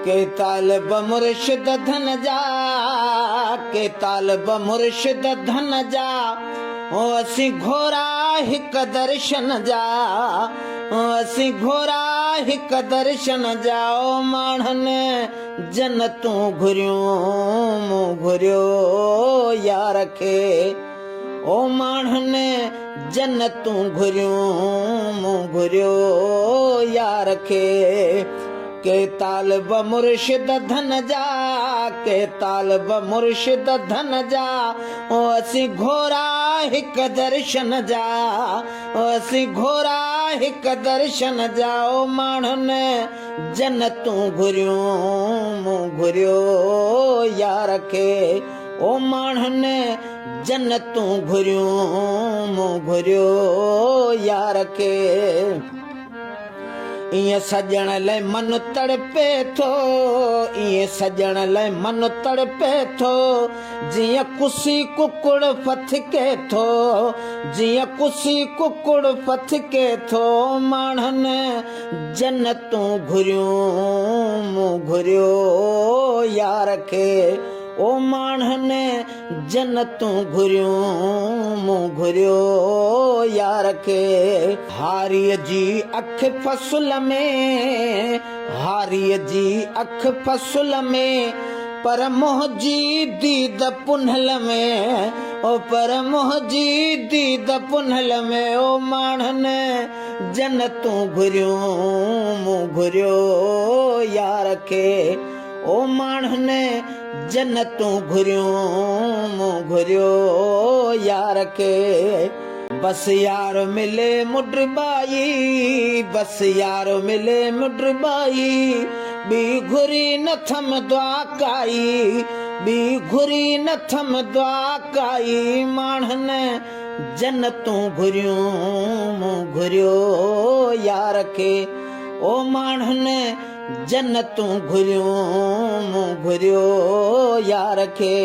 के तालब मुर्शिद धन जा, के तालब मुर्शिद धन जा, ओ असी घोरा हिक दर्शन जा, ओ असी घोरा हिक दर्शन जा। ओ माणन जन्नतूं घुरियूं मूं घुरियो यार खे, ओ माणन जन्नतूं घुरियूं मूं घुरियो यार खे। के तालब मुर्शिद धन जा, के तालब मुर्शिद धन जा, ओ असी घोरा हिक दर्शन जा, ओ असी घोरा हिक दर्शन जा। ओ माणन जन्नतूं घुरियूं मूं घुरियो यार खे, ओ माणन जन्नतूं घुरियूं मूं घुरियो यार खे। इएं सजण लाइ मन तड़पे थो, इएं सजण लाइ मन तड़पे थो, जीअं कुसी कुकुड़ फथके थो, जीअं कुसी कुकुड़ फथके थो। माणन जन्नतूं घुरियूं मूं घुरियो यार खे, ओ माणन जन्नतूं घुरियूं मूं घुरियो यार खे। हारीअ जी अख फसुल में, हारीअ जी अख फसुल में, पर मुंहिंजी दीद पुनल में, ओ पर मुंहिंजी दीद पुनल में। ओ माणन जन्नतूं घुरियूं मूं घुरियो यार खे, ओ माणन जन्नतूं घुरियूं मूं घुरियो यार खे। बस यार मिले मुड्रबाई, बस यार मिले मुड्रबाई, ॿी घुरी नथम दुआ काई, ॿी घुरी नथम दुआ काई। माणन जन्नतूं घुरियूं मूं घुरियो यार खे, ओ माणन जन्नतूं घुरियूं मूं घुरियो यार खे।